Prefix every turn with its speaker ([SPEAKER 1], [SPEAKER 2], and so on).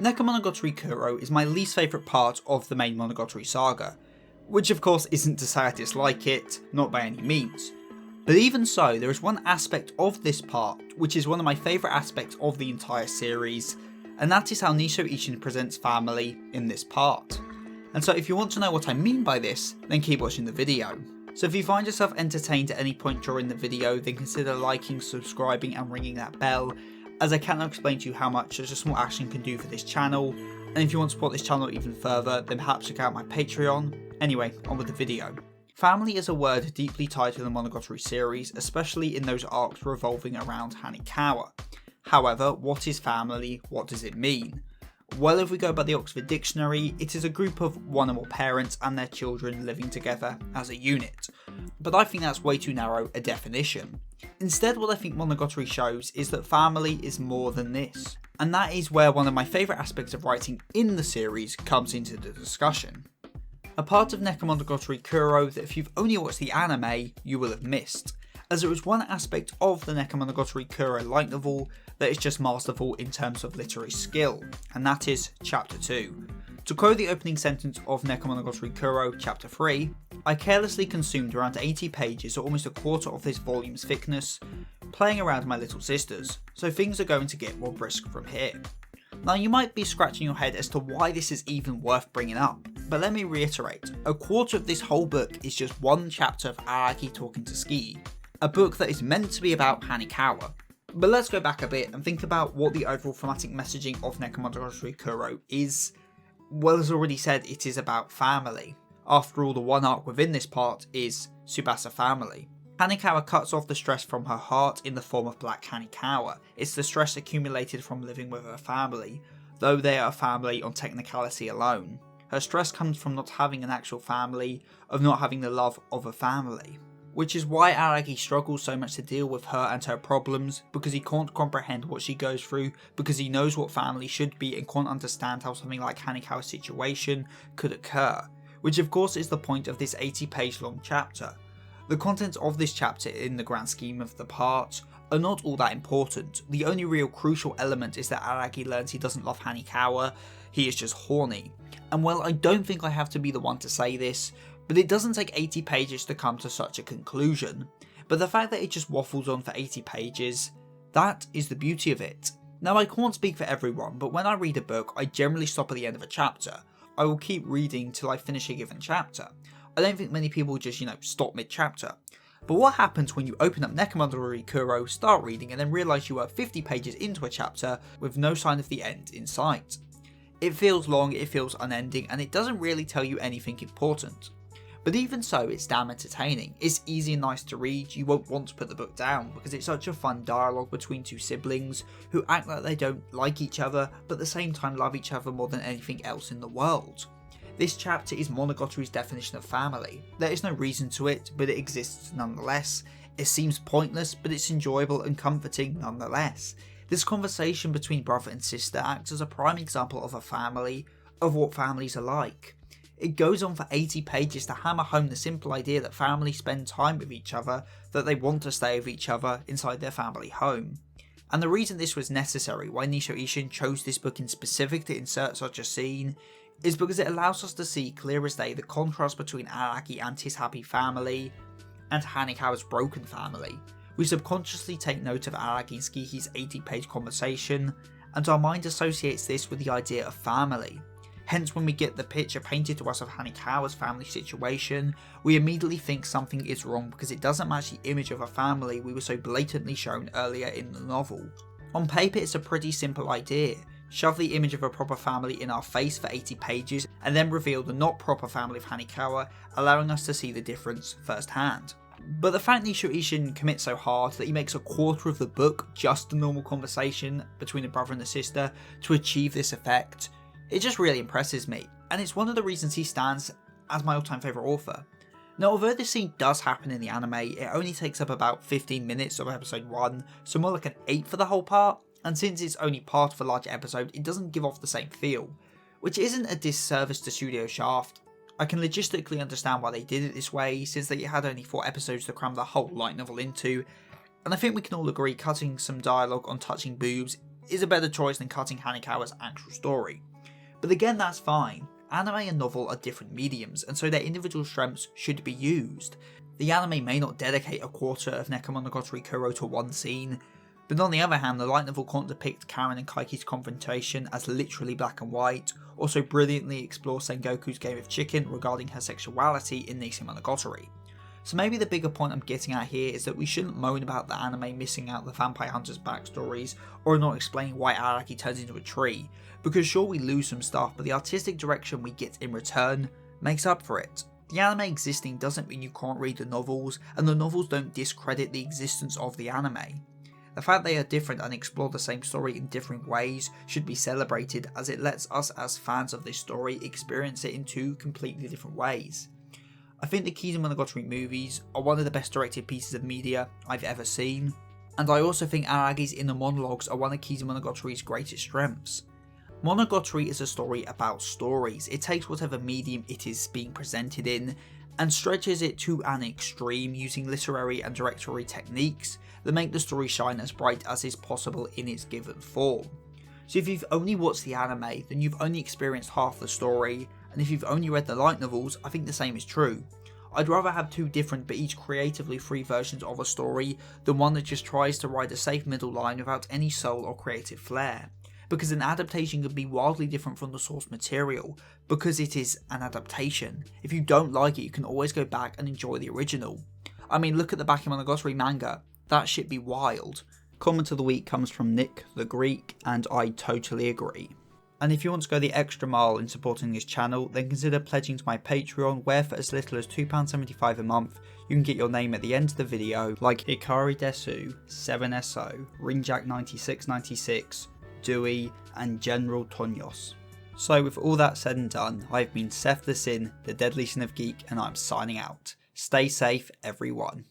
[SPEAKER 1] Nekomonogatari Kuro is my least favourite part of the main Monogatari saga, which of course isn't to say I dislike it, not by any means. But even so, there is one aspect of this part which is one of my favourite aspects of the entire series, and that is how Nisho Ishin presents family in this part. And so if you want to know what I mean by this, then keep watching the video. So if you find yourself entertained at any point during the video, then consider liking, subscribing and ringing that bell, as I cannot explain to you how much such a small action can do for this channel. And if you want to support this channel even further, then perhaps check out my Patreon. Anyway, on with the video. Family is a word deeply tied to the Monogatari series, especially in those arcs revolving around Hanikawa. However, what is family? What does it mean? Well, if we go by the Oxford Dictionary, it is a group of one or more parents and their children living together as a unit. But I think that's way too narrow a definition. Instead, what I think Monogatari shows is that family is more than this. And that is where one of my favourite aspects of writing in the series comes into the discussion. A part of Nekomonogatari Kuro that if you've only watched the anime, you will have missed, as it was one aspect of the Nekomonogatari Kuro light novel that is just masterful in terms of literary skill, and that is Chapter 2. To quote the opening sentence of Nekomonogatari Kuro Chapter 3, I carelessly consumed around 80 pages or almost a quarter of this volume's thickness, playing around with my little sisters, so things are going to get more brisk from here. Now you might be scratching your head as to why this is even worth bringing up, but let me reiterate, a quarter of this whole book is just one chapter of Araki talking to Ski, a book that is meant to be about Hanikawa. But let's go back a bit and think about what the overall thematic messaging of Nekomonogatari Kuro is. Well, as already said, it is about family. After all, the one arc within this part is Tsubasa family. Hanikawa cuts off the stress from her heart in the form of Black Hanikawa. It's the stress accumulated from living with her family, though they are a family on technicality alone. Her stress comes from not having an actual family, of not having the love of a family. Which is why Araki struggles so much to deal with her and her problems, because he can't comprehend what she goes through, because he knows what family should be and can't understand how something like Hanikawa's situation could occur. Which of course is the point of this 80-page long chapter. The contents of this chapter in the grand scheme of the part are not all that important. The only real crucial element is that Araki learns he doesn't love Hanikawa, he is just horny. And well, I don't think I have to be the one to say this, but it doesn't take 80 pages to come to such a conclusion. But the fact that it just waffles on for 80 pages, that is the beauty of it. Now I can't speak for everyone, but when I read a book, I generally stop at the end of a chapter. I will keep reading till I finish a given chapter. I don't think many people just, stop mid-chapter. But what happens when you open up Nekomonogatari Kuro, start reading, and then realise you are 50 pages into a chapter with no sign of the end in sight? It feels long, it feels unending, and it doesn't really tell you anything important. But even so, it's damn entertaining. It's easy and nice to read, you won't want to put the book down because it's such a fun dialogue between two siblings who act like they don't like each other but at the same time love each other more than anything else in the world. This chapter is Monogatari's definition of family. There is no reason to it, but it exists nonetheless. It seems pointless, but it's enjoyable and comforting nonetheless. This conversation between brother and sister acts as a prime example of a family, of what families are like. It goes on for 80 pages to hammer home the simple idea that families spend time with each other, that they want to stay with each other inside their family home. And the reason this was necessary, why Nisho Ishin chose this book in specific to insert such a scene, is because it allows us to see clear as day the contrast between Araki and his happy family, and Hanikawa's broken family. We subconsciously take note of Araki and Skiki's 80-page conversation, and our mind associates this with the idea of family. Hence, when we get the picture painted to us of Hanikawa's family situation, we immediately think something is wrong because it doesn't match the image of a family we were so blatantly shown earlier in the novel. On paper, it's a pretty simple idea. Shove the image of a proper family in our face for 80 pages, and then reveal the not proper family of Hanikawa, allowing us to see the difference firsthand. But the fact Nisho Ishin commits so hard that he makes a quarter of the book just a normal conversation between a brother and a sister to achieve this effect, it just really impresses me, and it's one of the reasons he stands as my all-time favourite author. Now, although this scene does happen in the anime, it only takes up about 15 minutes of episode 1, so more like an 8 for the whole part, and since it's only part of a larger episode, it doesn't give off the same feel, which isn't a disservice to Studio Shaft. I can logistically understand why they did it this way, since they had only 4 episodes to cram the whole light novel into, and I think we can all agree cutting some dialogue on touching boobs is a better choice than cutting Hanekawa's actual story. But again, that's fine. Anime and novel are different mediums, and so their individual strengths should be used. The anime may not dedicate a quarter of Nekomonogatari Kuro to one scene, but on the other hand, the light novel can't depict Karen and Kaiki's confrontation as literally black and white, also brilliantly explore Sengoku's game of chicken regarding her sexuality in Nisei Monogatari. So maybe the bigger point I'm getting at here is that we shouldn't moan about the anime missing out the vampire hunters' backstories, or not explaining why Araki turns into a tree, because sure we lose some stuff, but the artistic direction we get in return makes up for it. The anime existing doesn't mean you can't read the novels, and the novels don't discredit the existence of the anime. The fact they are different and explore the same story in different ways should be celebrated, as it lets us as fans of this story experience it in two completely different ways. I think the Kizumonogatari movies are one of the best directed pieces of media I've ever seen, and I also think Aragi's inner monologues are one of Kizumonogatari's greatest strengths. Monogatari is a story about stories. It takes whatever medium it is being presented in and stretches it to an extreme using literary and directorial techniques that make the story shine as bright as is possible in its given form. So if you've only watched the anime, then you've only experienced half the story, and if you've only read the light novels, I think the same is true. I'd rather have two different but each creatively free versions of a story than one that just tries to ride a safe middle line without any soul or creative flair. Because an adaptation can be wildly different from the source material, because it is an adaptation. If you don't like it, you can always go back and enjoy the original. I mean, look at the Bakemonogatari manga, that shit be wild. Comment of the week comes from Nick the Greek, and I totally agree. And if you want to go the extra mile in supporting this channel, then consider pledging to my Patreon, where for as little as £2.75 a month, you can get your name at the end of the video, like Hikari Desu, 7SO, Rinjack9696, Dewey, and General Tonyos. So with all that said and done, I've been SephTheSin, the Deadly Sin of Geek, and I'm signing out. Stay safe, everyone.